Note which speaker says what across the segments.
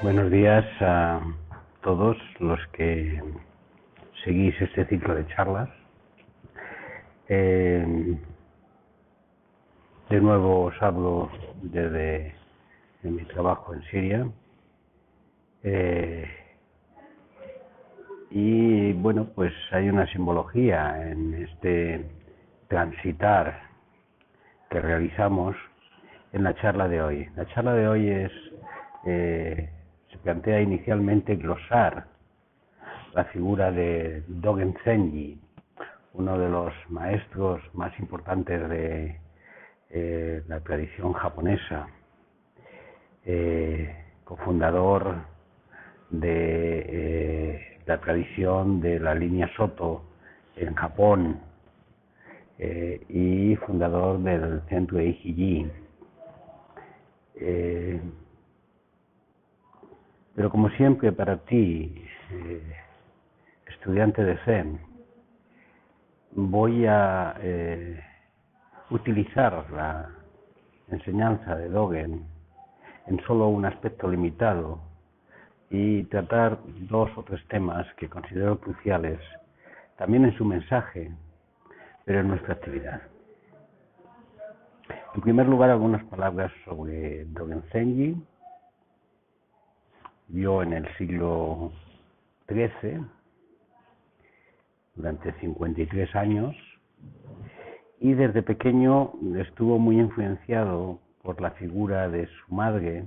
Speaker 1: Buenos días a todos los que seguís este ciclo de charlas. De nuevo os hablo desde mi trabajo en Siria. Y bueno, pues hay una simbología en este transitar que realizamos en la charla de hoy. La charla de hoy se plantea inicialmente glosar la figura de Dogen Zenji, uno de los maestros más importantes de la tradición japonesa, cofundador de la tradición de la línea Soto en Japón y fundador del centro Eiji-ji. Pero como siempre para ti, estudiante de Zen, voy a utilizar la enseñanza de Dogen en solo un aspecto limitado y tratar dos o tres temas que considero cruciales, también en su mensaje, pero en nuestra actividad. En primer lugar, algunas palabras sobre Dogen Zenji. Vivió en el siglo XIII, durante 53 años, y desde pequeño estuvo muy influenciado por la figura de su madre,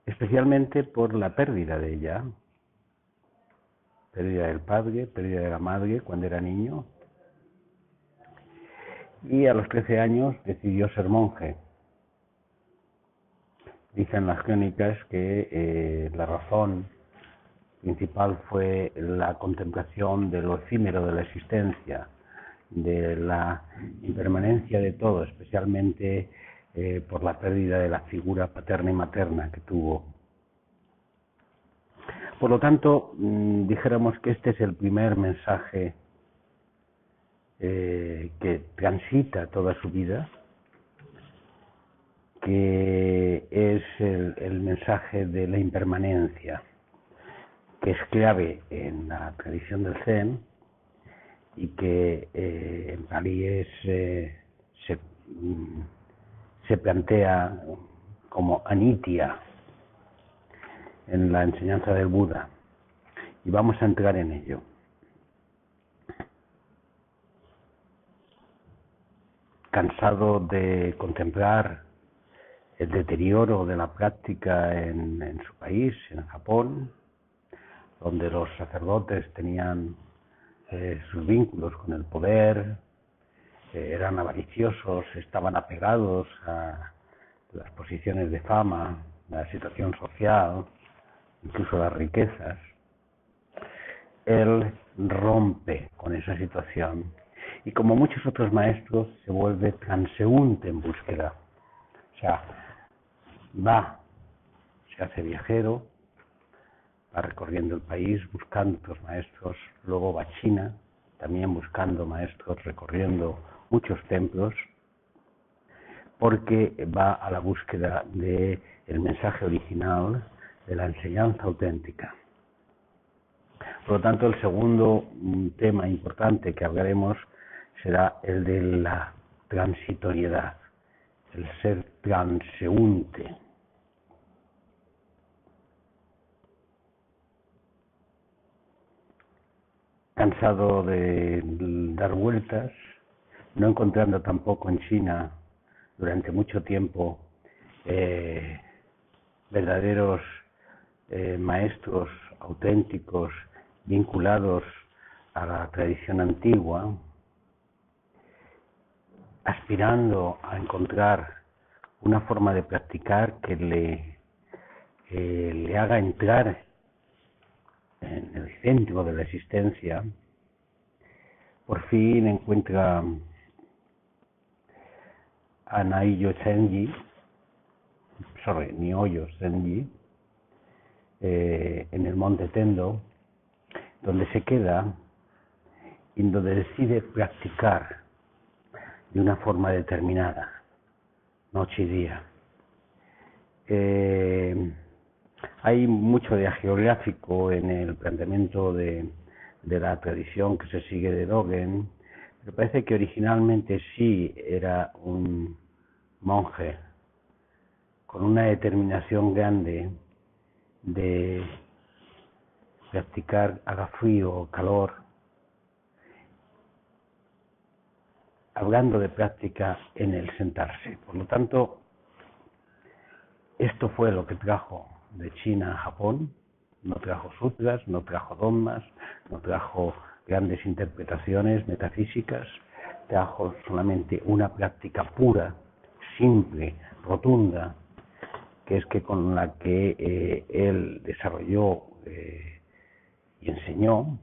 Speaker 1: especialmente por la pérdida de ella, pérdida del padre, pérdida de la madre cuando era niño, y a los 13 años decidió ser monje. Dicen las crónicas que la razón principal fue la contemplación de lo efímero de la existencia, de la impermanencia de todo, especialmente por la pérdida de la figura paterna y materna que tuvo. Por lo tanto, dijéramos que este es el primer mensaje que transita toda su vida, que es el mensaje de la impermanencia, que es clave en la tradición del Zen y que en Pali se plantea como anitya en la enseñanza del Buda, y vamos a entrar en ello. Cansado de contemplar el deterioro de la práctica en su país, en Japón, donde los sacerdotes tenían sus vínculos con el poder, eran avariciosos, estaban apegados a las posiciones de fama, la situación social, incluso las riquezas. Él rompe con esa situación y, como muchos otros maestros, se vuelve transeúnte en búsqueda. O sea, se hace viajero, va recorriendo el país buscando otros maestros, luego va a China, también buscando maestros, recorriendo muchos templos, porque va a la búsqueda del mensaje original, de la enseñanza auténtica. Por lo tanto, el segundo tema importante que hablaremos será el de la transitoriedad, el ser transeúnte. Cansado de dar vueltas, no encontrando tampoco en China durante mucho tiempo verdaderos maestros auténticos vinculados a la tradición antigua, aspirando a encontrar una forma de practicar que le haga entrar en el centro de la existencia, por fin encuentra a Nioyo Zenji, en el monte Tendo, donde se queda y donde decide practicar de una forma determinada, noche y día. hay mucho de geográfico en el planteamiento de la tradición que se sigue de Dogen, pero parece que originalmente sí era un monje con una determinación grande de practicar, haga frío o calor, hablando de práctica en el sentarse. Por lo tanto, esto fue lo que trajo de China a Japón. No trajo sutras, no trajo dogmas, no trajo grandes interpretaciones metafísicas, trajo solamente una práctica pura, simple, rotunda, que es que con la que él desarrolló y enseñó,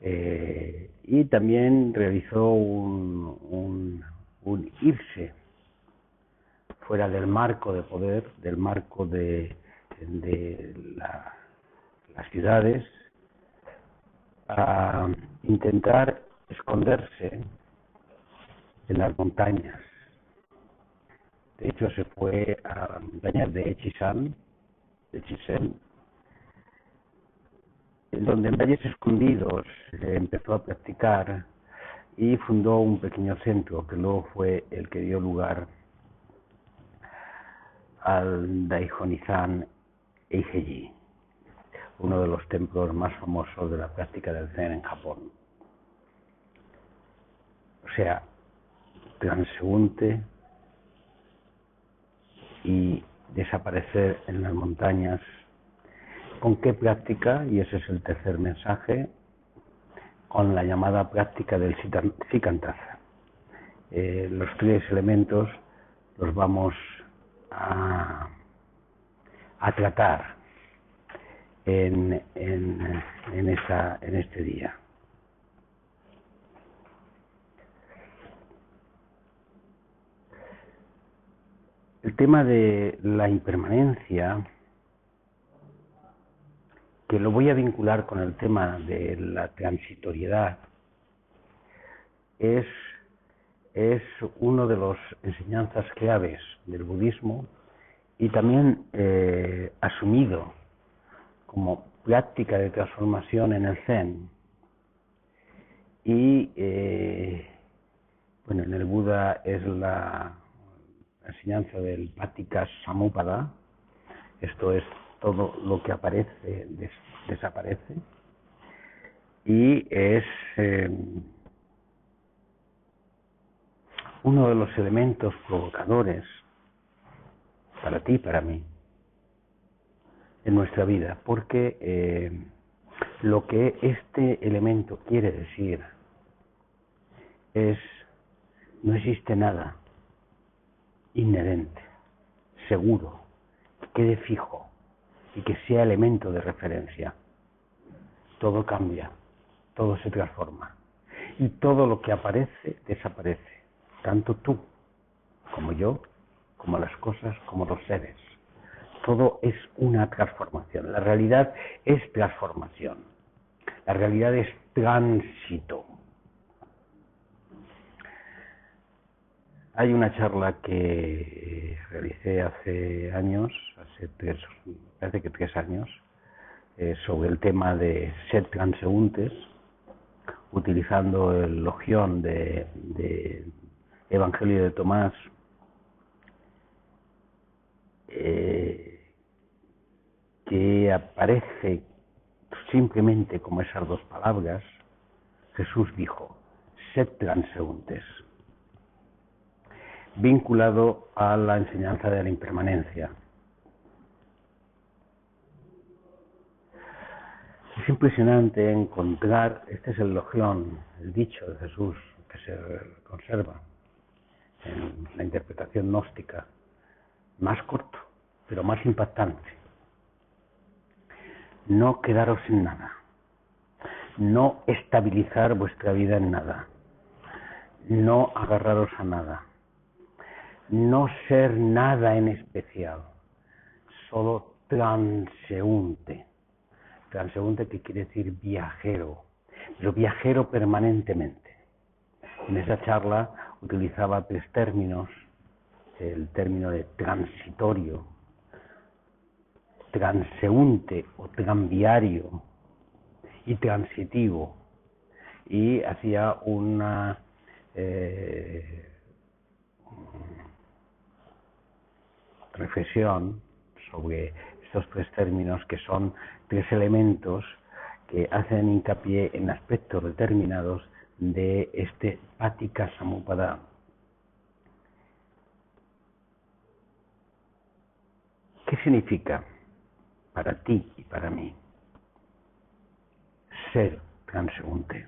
Speaker 1: y también realizó un irse fuera del marco de poder, del marco de las ciudades, a intentar esconderse en las montañas. De hecho, se fue a las montañas de Chisen, en donde en valles escondidos empezó a practicar y fundó un pequeño centro que luego fue el que dio lugar al Daihonizan Eigeji, uno de los templos más famosos de la práctica del Zen en Japón. O sea, transeúnte y desaparecer en las montañas. ¿Con qué práctica? Y ese es el tercer mensaje, con la llamada práctica del Sikantaza. Los tres elementos los vamos a tratar en este día. El tema de la impermanencia, que lo voy a vincular con el tema de la transitoriedad, es uno de las enseñanzas claves del budismo y también asumido como práctica de transformación en el Zen. Y bueno, en el Buda es la enseñanza del Paticca Samuppada. Esto es, todo lo que aparece desaparece, y es uno de los elementos provocadores para ti y para mí en nuestra vida, porque lo que este elemento quiere decir es: no existe nada inherente, seguro, que quede fijo y que sea elemento de referencia. Todo cambia, todo se transforma, y todo lo que aparece desaparece, tanto tú como yo, como las cosas, como los seres. Todo es una transformación. La realidad es transformación. La realidad es tránsito. Hay una charla que realicé hace años, parece que 3 años, sobre el tema de ser transeúntes, utilizando el logión de Evangelio de Tomás, que aparece simplemente como esas 2 palabras. Jesús dijo: sed transeúntes, vinculado a la enseñanza de la impermanencia. Es impresionante encontrar, este es el logión, el dicho de Jesús que se conserva en la interpretación gnóstica, más corto, pero más impactante. No quedaros en nada, no estabilizar vuestra vida en nada, no agarraros a nada, no ser nada en especial, solo transeúnte. Transeúnte, que quiere decir viajero, pero viajero permanentemente. En esa charla utilizaba 3 términos el término de transitorio, transeúnte o tranviario y transitivo, y hacía una reflexión sobre estos tres términos, que son tres elementos que hacen hincapié en aspectos determinados de este Paticca-Samuppada. ¿Qué significa para ti y para mí ser transeúnte?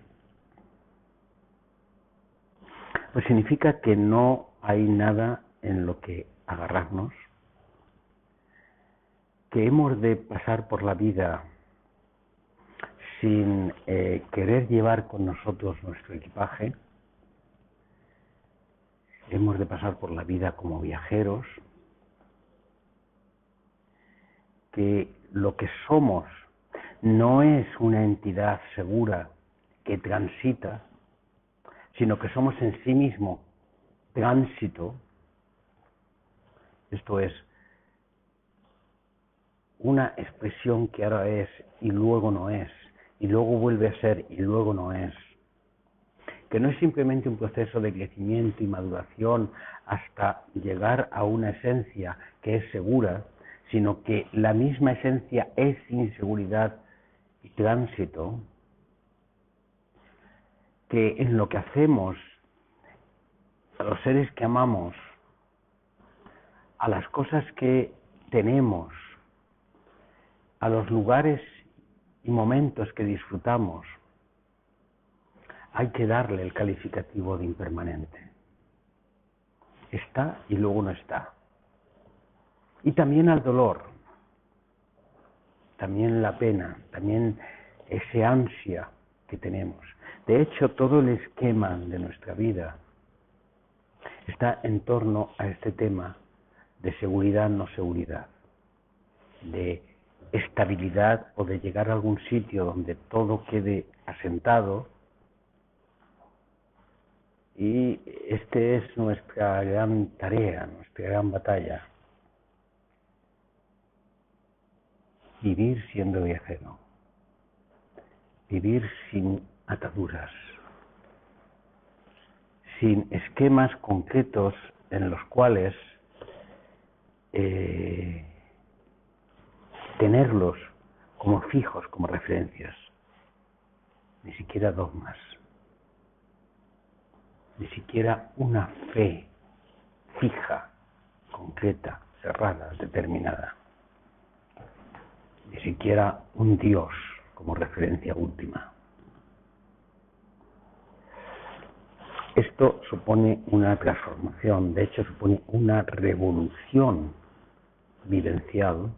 Speaker 1: Pues significa que no hay nada en lo que agarrarnos, que hemos de pasar por la vida sin querer llevar con nosotros nuestro equipaje, hemos de pasar por la vida como viajeros, que lo que somos no es una entidad segura que transita, sino que somos en sí mismo tránsito. Esto es una expresión que ahora es y luego no es, y luego vuelve a ser y luego no es, que no es simplemente un proceso de crecimiento y maduración hasta llegar a una esencia que es segura, sino que la misma esencia es inseguridad y tránsito, que en lo que hacemos, a los seres que amamos, a las cosas que tenemos, a los lugares y momentos que disfrutamos, hay que darle el calificativo de impermanente. Está y luego no está. Y también al dolor, también la pena, también ese ansia que tenemos. De hecho, todo el esquema de nuestra vida está en torno a este tema de seguridad, no seguridad, de estabilidad o de llegar a algún sitio donde todo quede asentado. Y esta es nuestra gran tarea, nuestra gran batalla. Vivir siendo viajero. Vivir sin ataduras. Sin esquemas concretos en los cuales tenerlos como fijos, como referencias. Ni siquiera dogmas. Ni siquiera una fe fija, concreta, cerrada, determinada. Ni siquiera un Dios como referencia última. Esto supone una transformación, de hecho supone una revolución vivencial,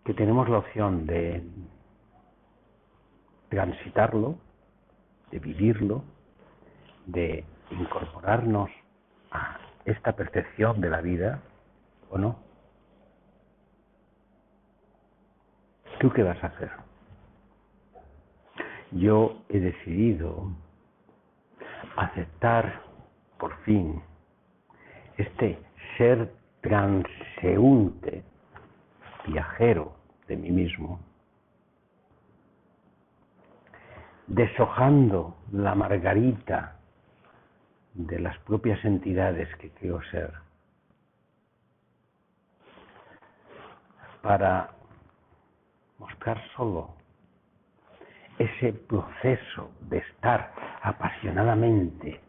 Speaker 1: que tenemos la opción de transitarlo, de vivirlo, de incorporarnos a esta percepción de la vida, ¿o no? ¿Tú qué vas a hacer? Yo he decidido aceptar por fin este ser transeúnte, viajero de mí mismo, deshojando la margarita de las propias entidades que quiero ser, para mostrar solo ese proceso de estar apasionadamente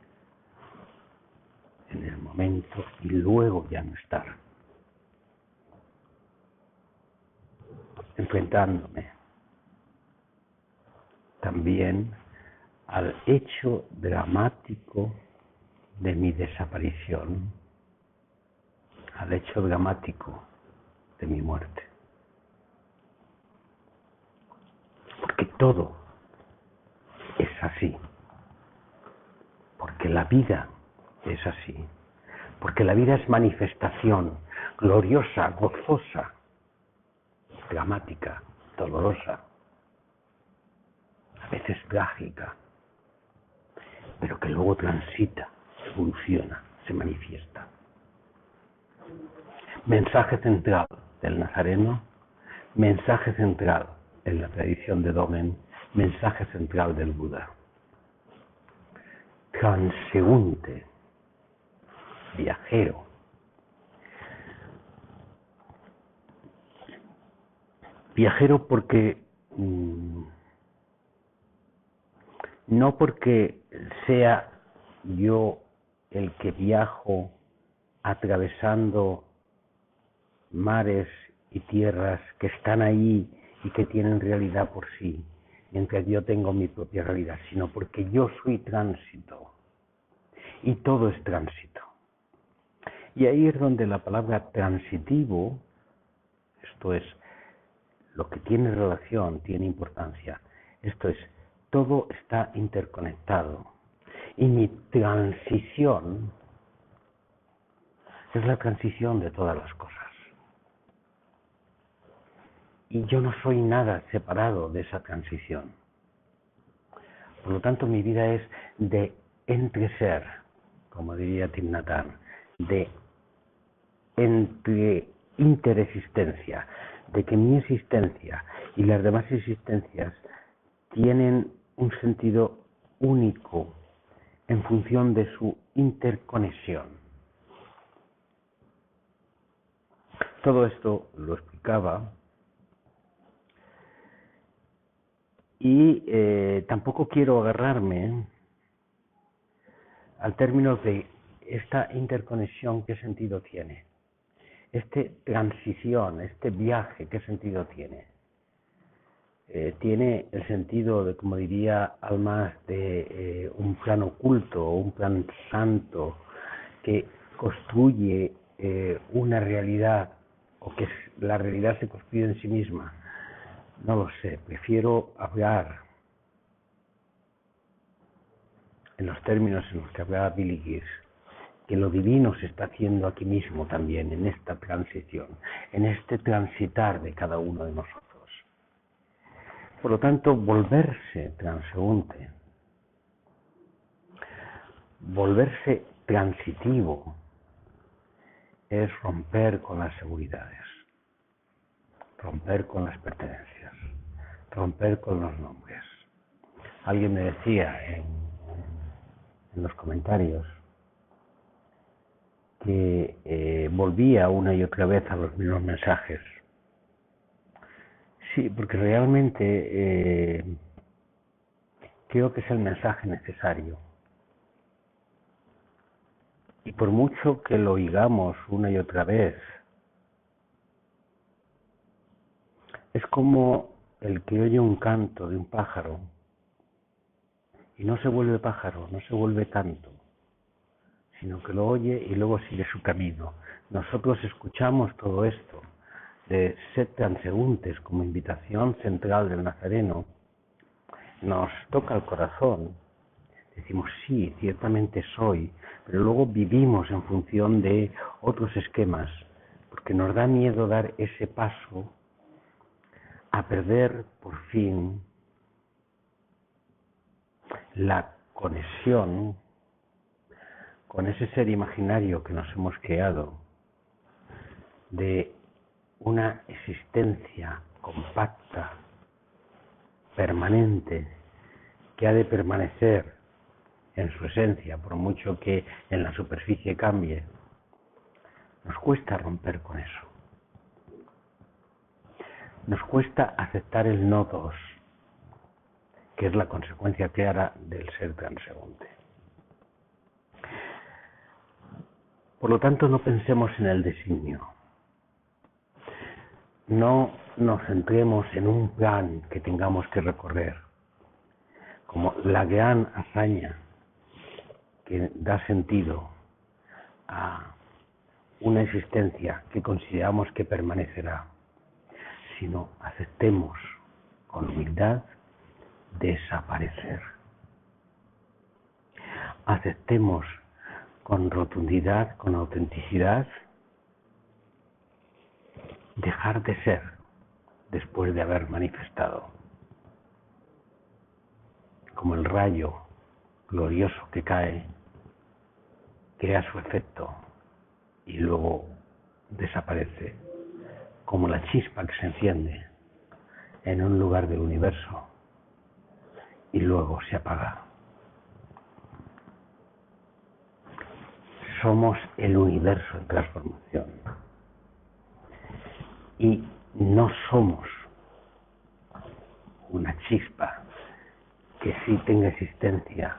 Speaker 1: en el momento y luego ya no estar, enfrentándome también al hecho dramático de mi desaparición, al hecho dramático de mi muerte. Porque todo es así, porque la vida es así, porque la vida es manifestación gloriosa, gozosa, dramática, dolorosa, a veces trágica, pero que luego transita, evoluciona, se manifiesta. Mensaje central del Nazareno, mensaje central en la tradición de Domen, mensaje central del Buda. Transeúnte, viajero. Viajero porque no porque sea yo el que viajo atravesando mares y tierras que están ahí y que tienen realidad por sí, mientras yo tengo mi propia realidad, sino porque yo soy tránsito y todo es tránsito. Y ahí es donde la palabra transitivo, esto es, lo que tiene relación, tiene importancia, esto es, todo está interconectado. Y mi transición es la transición de todas las cosas. Y yo no soy nada separado de esa transición. Por lo tanto, mi vida es de entreser, como diría Thich Nhat Hanh, de interexistencia, de que mi existencia y las demás existencias tienen un sentido único en función de su interconexión. Todo esto lo explicaba y tampoco quiero agarrarme al término de esta interconexión, ¿qué sentido tiene? Esta transición, este viaje, ¿qué sentido tiene? Tiene el sentido de, como diría Almas, de un plan oculto, un plan santo que construye una realidad o que la realidad se construye en sí misma. No lo sé, prefiero hablar en los términos en los que hablaba Billy Gibbs, que lo divino se está haciendo aquí mismo también, en esta transición, en este transitar de cada uno de nosotros. Por lo tanto, volverse transeúnte, volverse transitivo, es romper con las seguridades, romper con las pertenencias, romper con los nombres. Alguien me decía en los comentarios que volvía una y otra vez a los mismos mensajes. Sí, porque realmente creo que es el mensaje necesario. Y por mucho que lo oigamos una y otra vez, es como el que oye un canto de un pájaro y no se vuelve pájaro, no se vuelve canto, sino que lo oye y luego sigue su camino. Nosotros escuchamos todo esto de ser transeúntes como invitación central del Nazareno, nos toca el corazón, decimos sí, ciertamente soy, pero luego vivimos en función de otros esquemas, porque nos da miedo dar ese paso a perder por fin la conexión con ese ser imaginario que nos hemos creado de una existencia compacta, permanente, que ha de permanecer en su esencia, por mucho que en la superficie cambie. Nos cuesta romper con eso. Nos cuesta aceptar el no dos, que es la consecuencia clara del ser transeúnte. Por lo tanto, no pensemos en el designio. No nos centremos en un plan que tengamos que recorrer, como la gran hazaña que da sentido a una existencia que consideramos que permanecerá, sino aceptemos con humildad desaparecer. Aceptemos con rotundidad, con autenticidad, dejar de ser después de haber manifestado. Como el rayo glorioso que cae crea su efecto y luego desaparece, como la chispa que se enciende en un lugar del universo y luego se apaga. Somos el universo en transformación y no somos una chispa que sí tenga existencia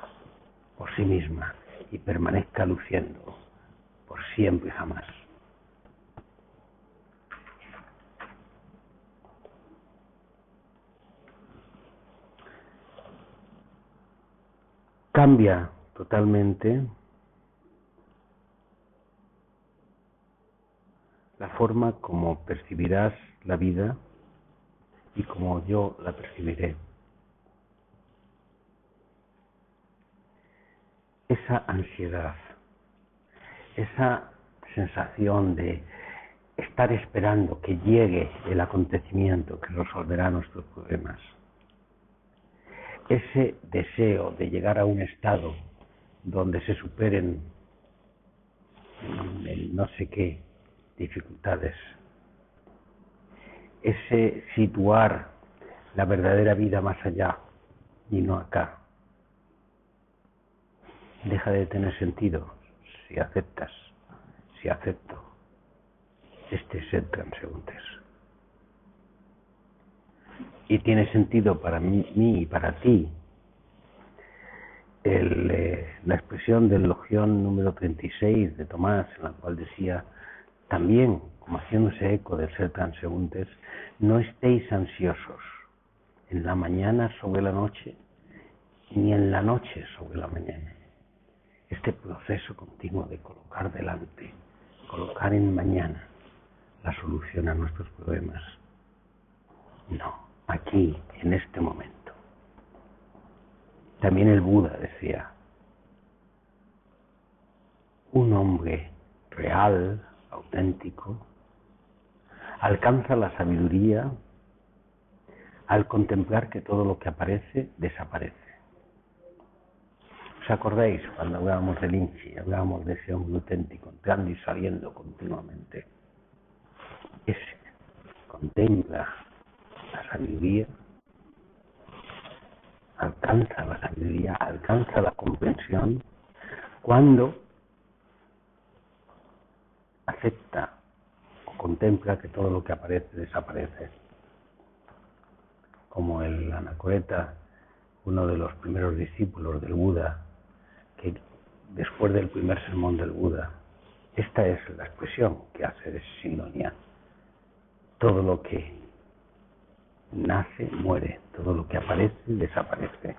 Speaker 1: por sí misma y permanezca luciendo por siempre y jamás. Cambia totalmente la forma como percibirás la vida y como yo la percibiré. Esa ansiedad, esa sensación de estar esperando que llegue el acontecimiento que resolverá nuestros problemas, ese deseo de llegar a un estado donde se superen el no sé qué dificultades, ese situar la verdadera vida más allá y no acá, deja de tener sentido si aceptas, si acepto este ser transeúntes. Y tiene sentido para mí y para ti la expresión del Logión número 36 de Tomás, en la cual decía, también, como haciéndose eco del ser transeúntes, no estéis ansiosos en la mañana sobre la noche, ni en la noche sobre la mañana. Este proceso continuo de colocar delante, colocar en mañana la solución a nuestros problemas. No, aquí, en este momento. También el Buda decía, un hombre real, auténtico, alcanza la sabiduría al contemplar que todo lo que aparece desaparece. ¿Os acordáis cuando hablábamos de Linchi, hablábamos de ese hombre auténtico, entrando y saliendo continuamente? Ese contempla la sabiduría, alcanza la sabiduría, alcanza la comprensión cuando acepta o contempla que todo lo que aparece desaparece. Como el Anacoreta, uno de los primeros discípulos del Buda, que después del primer sermón del Buda, esta es la expresión que hace de Sidonia. Todo lo que nace, muere, todo lo que aparece, desaparece.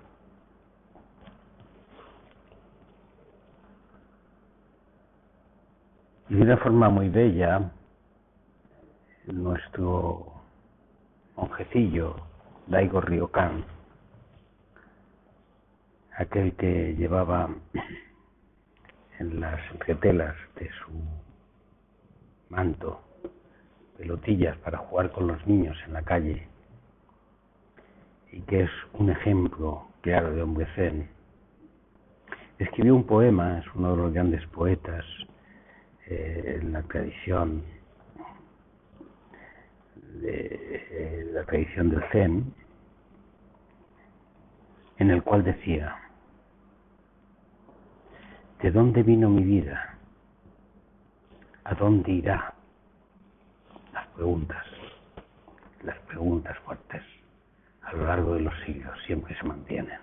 Speaker 1: Y de una forma muy bella, nuestro monjecillo, Daigo Ryokan, aquel que llevaba en las entretelas de su manto pelotillas para jugar con los niños en la calle y que es un ejemplo claro de hombre zen, escribió un poema, es uno de los grandes poetas en la tradición del zen, en el cual decía: ¿de dónde vino mi vida? ¿A dónde irá? Las preguntas fuertes a lo largo de los siglos siempre se mantienen.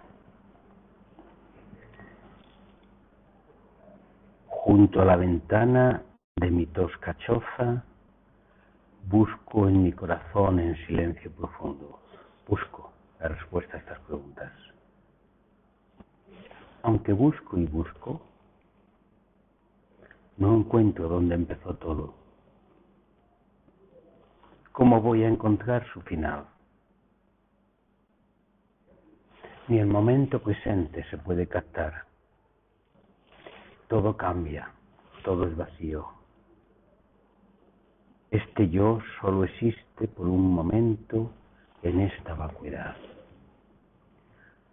Speaker 1: Junto a la ventana de mi tosca choza, busco en mi corazón en silencio profundo. Busco la respuesta a estas preguntas. Aunque busco y busco, no encuentro dónde empezó todo. ¿Cómo voy a encontrar su final? Ni el momento presente se puede captar. Todo cambia, todo es vacío. Este yo solo existe por un momento en esta vacuidad.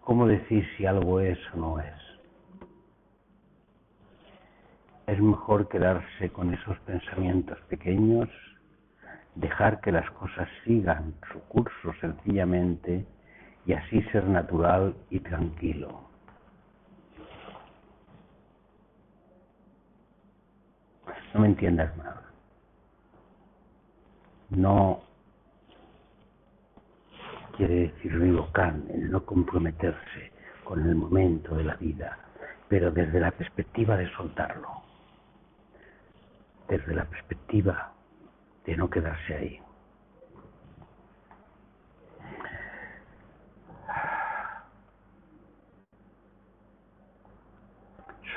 Speaker 1: ¿Cómo decir si algo es o no es? es mejor quedarse con esos pensamientos pequeños, dejar que las cosas sigan su curso sencillamente y así ser natural y tranquilo. No me entiendas mal. No quiere decir Ryokan el no comprometerse con el momento de la vida, pero desde la perspectiva de soltarlo, desde la perspectiva de no quedarse ahí.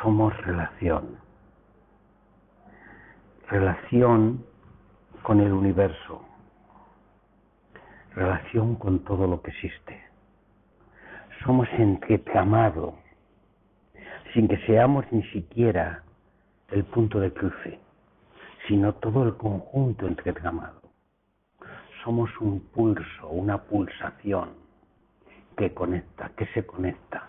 Speaker 1: Somos relación con el universo, relación con todo lo que existe. Somos entrecamado, sin que seamos ni siquiera el punto de cruce, sino todo el conjunto entrecamado. Somos un pulso, una pulsación que conecta, que se conecta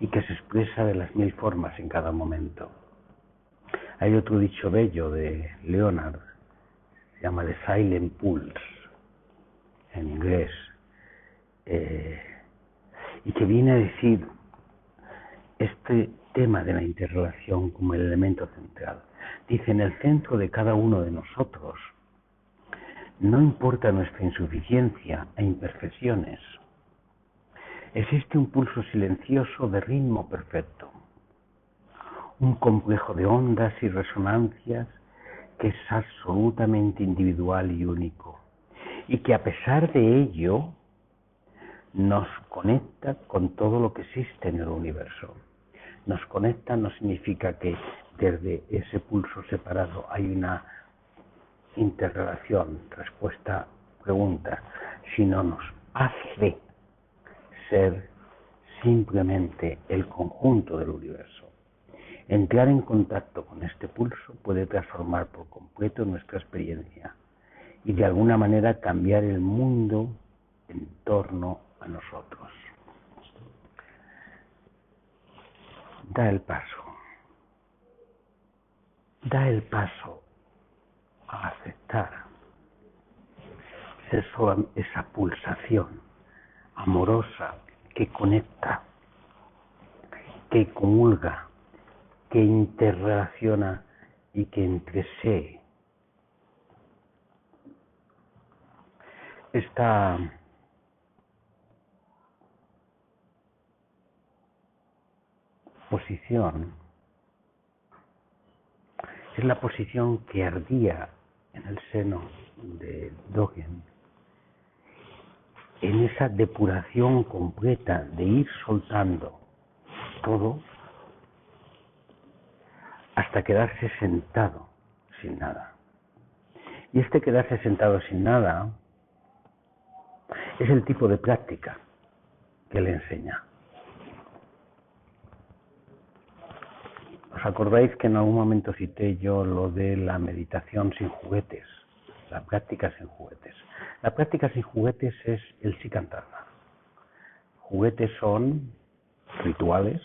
Speaker 1: y que se expresa de las 1000 formas en cada momento. Hay otro dicho bello de Leonard, se llama The Silent Pulse, en inglés, y que viene a decir este tema de la interrelación como el elemento central. Dice, en el centro de cada uno de nosotros, no importa nuestra insuficiencia e imperfecciones, existe un pulso silencioso de ritmo perfecto, un complejo de ondas y resonancias que es absolutamente individual y único, y que a pesar de ello nos conecta con todo lo que existe en el universo. Nos conecta no significa que desde ese pulso separado hay una interrelación, respuesta, pregunta, sino nos hace ser simplemente el conjunto del universo. Entrar en contacto con este pulso puede transformar por completo nuestra experiencia y de alguna manera cambiar el mundo en torno a nosotros. Da el paso a aceptar ser solo esa pulsación amorosa que conecta, que comulga, que interrelaciona y que entre sí esta posición es la posición que ardía en el seno de Dogen, en esa depuración completa de ir soltando todo hasta quedarse sentado sin nada. Y este quedarse sentado sin nada es el tipo de práctica que le enseña. ¿Os acordáis que en algún momento cité yo lo de la meditación sin juguetes? La práctica sin juguetes. La práctica sin juguetes es el Shikantaza. Juguetes son rituales,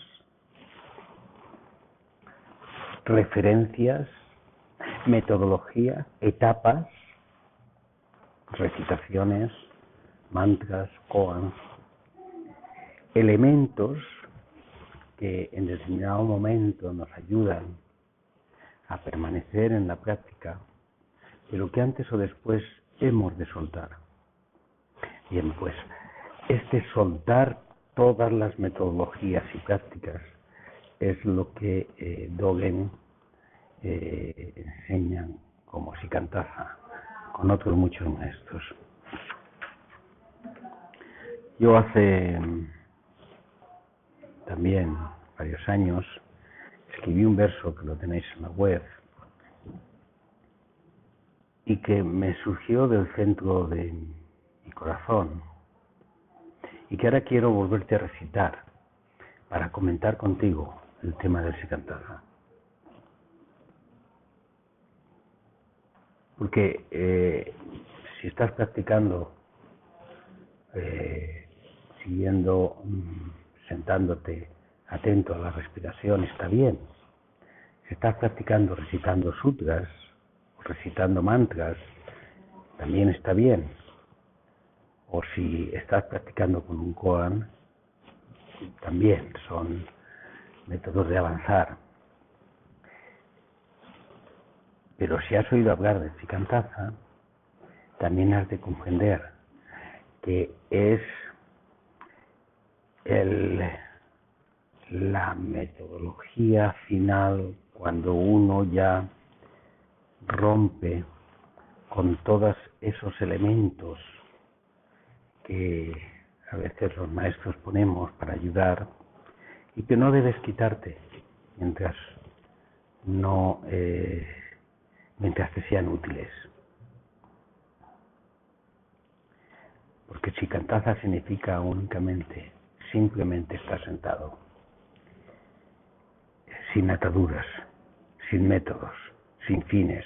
Speaker 1: referencias, metodología, etapas, recitaciones, mantras, koans, elementos que en determinado momento nos ayudan a permanecer en la práctica, pero que antes o después hemos de soltar. Bien, pues este soltar todas las metodologías y prácticas es lo que Dogen enseñan como Shikantaza con otros muchos maestros. Yo hace también varios años escribí un verso que lo tenéis en la web y que me surgió del centro de mi corazón y que ahora quiero volverte a recitar para comentar contigo el tema del Shikantaza. Porque si estás practicando, siguiendo, sentándote atento a la respiración, está bien. Si estás practicando recitando sutras o recitando mantras, también está bien. O si estás practicando con un koan, también son métodos de avanzar. Pero si has oído hablar de Shikantaza, también has de comprender que es la metodología final cuando uno ya rompe con todos esos elementos que a veces los maestros ponemos para ayudar y que no debes quitarte mientras te sean útiles. Porque Shikantaza significa únicamente, simplemente estar sentado, sin ataduras, sin métodos, sin fines,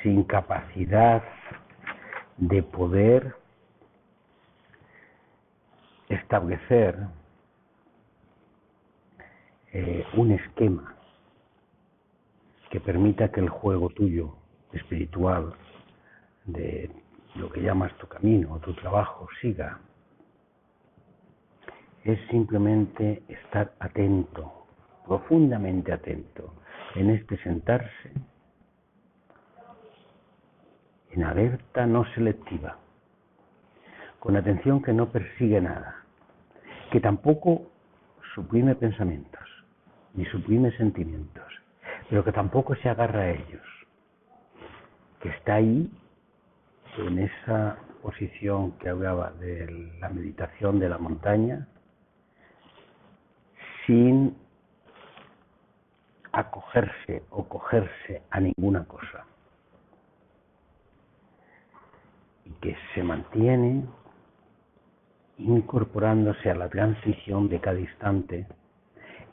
Speaker 1: sin capacidad de poder establecer un esquema que permita que el juego tuyo espiritual de lo que llamas tu camino o tu trabajo siga. Es simplemente estar atento, profundamente atento, en este sentarse, en alerta no selectiva, con atención que no persigue nada, que tampoco suprime pensamientos, ni suprime sentimientos, pero que tampoco se agarra a ellos, que está ahí en esa posición que hablaba de la meditación de la montaña, sin acogerse o cogerse a ninguna cosa, y que se mantiene incorporándose a la transición de cada instante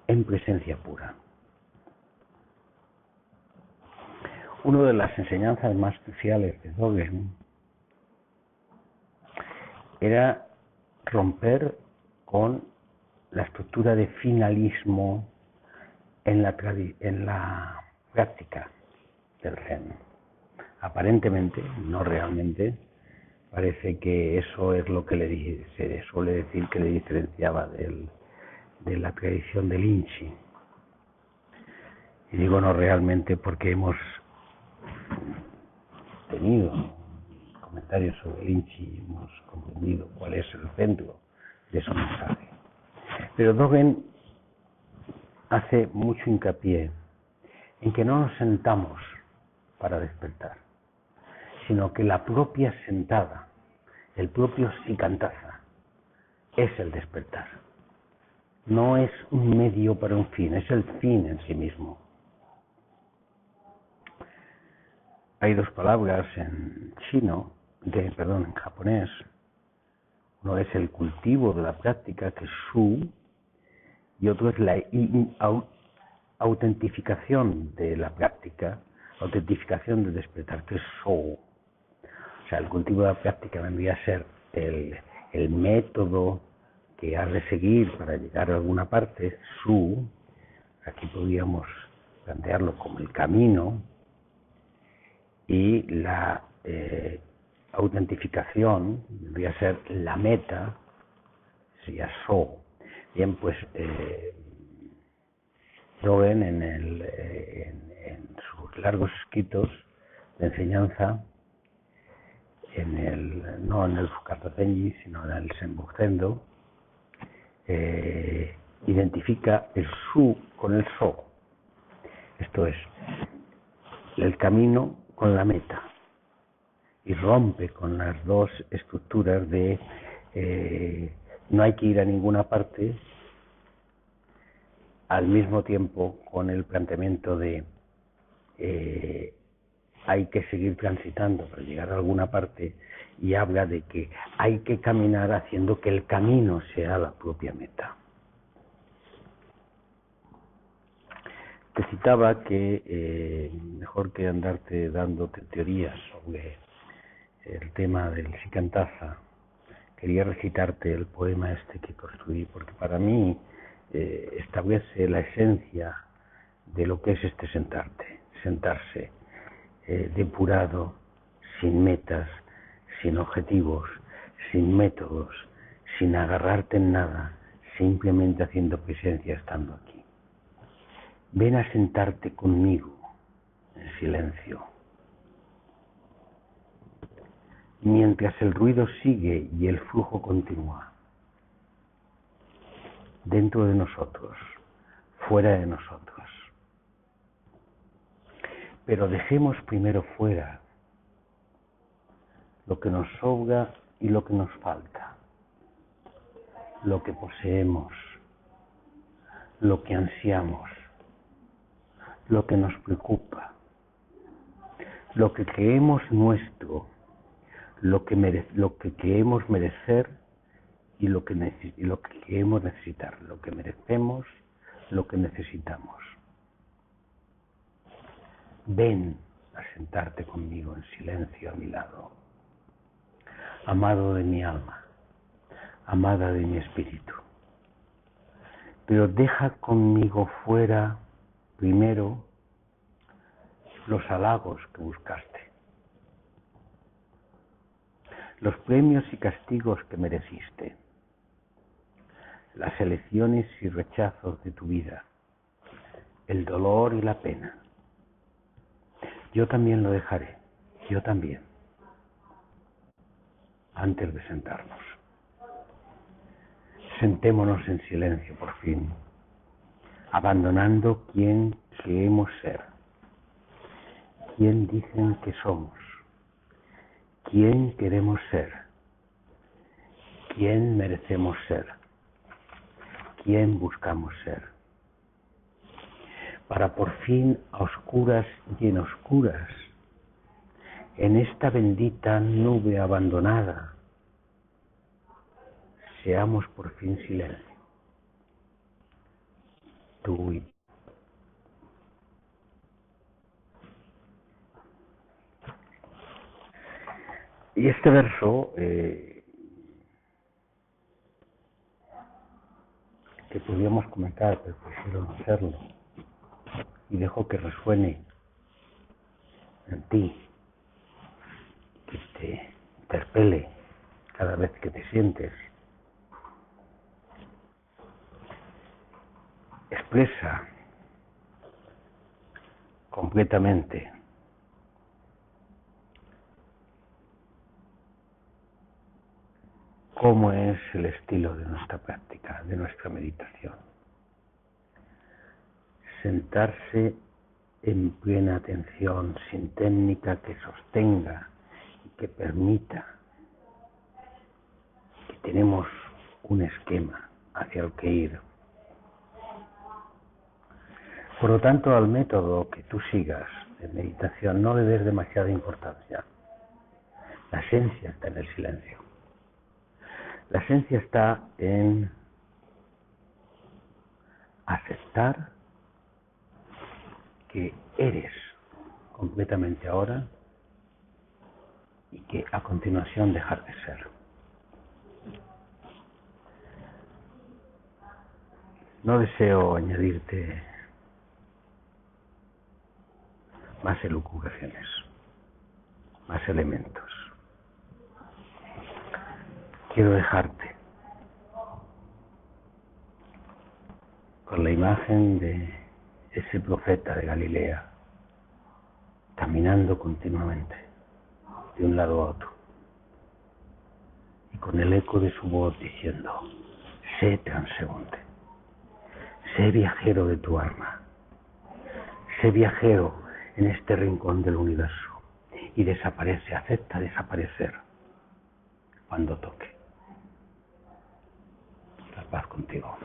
Speaker 1: en presencia pura. Una de las enseñanzas más cruciales de Dogen era romper con la estructura de finalismo en la práctica del Zen. Aparentemente, no realmente, parece que eso es lo que se suele decir que le diferenciaba de la tradición del Inchi. Y digo no realmente porque hemos tenido comentarios sobre el Inchi y hemos comprendido cuál es el centro de su mensaje. Pero Dogen hace mucho hincapié en que no nos sentamos para despertar, sino que la propia sentada, el propio Shikantaza, es el despertar. No es un medio para un fin, es el fin en sí mismo. Hay dos palabras en en japonés. Uno es el cultivo de la práctica, que es shu, y otro es la autentificación de la práctica, autentificación del despertar, que es shou. O sea, el cultivo de la práctica vendría a ser el método que has de seguir para llegar a alguna parte, shu. Aquí podríamos plantearlo como el camino, y la autentificación vendría a ser la meta, sería so. Bien, pues Dogen en sus largos escritos de enseñanza, no en el Fukata Tenji, sino en el Senbukzendo, identifica el su con el so. Esto es, el camino con la meta, y rompe con las dos estructuras de no hay que ir a ninguna parte, al mismo tiempo con el planteamiento de hay que seguir transitando para llegar a alguna parte, y habla de que hay que caminar haciendo que el camino sea la propia meta. Te citaba que mejor que andarte dándote teorías sobre el tema del Shikantaza, quería recitarte el poema este que construí, porque para mí establece la esencia de lo que es este sentarse depurado, sin metas, sin objetivos, sin métodos, sin agarrarte en nada, simplemente haciendo presencia estando aquí. Ven a sentarte conmigo en silencio. Mientras el ruido sigue y el flujo continúa, dentro de nosotros, fuera de nosotros. Pero dejemos primero fuera lo que nos sobra y lo que nos falta, lo que poseemos, lo que ansiamos, lo que nos preocupa, lo que creemos nuestro, lo que creemos merecer y lo que creemos necesitar, lo que merecemos, lo que necesitamos. Ven a sentarte conmigo en silencio a mi lado, amado de mi alma, amada de mi espíritu. Pero deja conmigo fuera primero los halagos que buscaste, los premios y castigos que mereciste, las elecciones y rechazos de tu vida, el dolor y la pena. Yo también lo dejaré, yo también, antes de sentarnos. Sentémonos en silencio por fin, abandonando quién queremos ser, quién dicen que somos, quién queremos ser, quién merecemos ser, quién buscamos ser, para por fin a oscuras y en oscuras, en esta bendita nube abandonada, seamos por fin silencio. Tú y este verso que podríamos comentar, pero prefiero no hacerlo, y dejo que resuene en ti, que te interpele cada vez que te sientes. Expresa completamente cómo es el estilo de nuestra práctica, de nuestra meditación. Sentarse en plena atención, sin técnica que sostenga y que permita que tenemos un esquema hacia el que ir. Por lo tanto, al método que tú sigas de meditación no le des demasiada importancia. La esencia está en el silencio. La esencia está en aceptar que eres completamente ahora y que a continuación dejar de ser. No deseo añadirte más elucubraciones, más elementos. Quiero dejarte con la imagen de ese profeta de Galilea caminando continuamente de un lado a otro y con el eco de su voz diciendo: sé transeúnte, sé viajero de tu alma, sé viajero en este rincón del universo y desaparece, acepta desaparecer cuando toque. La paz contigo.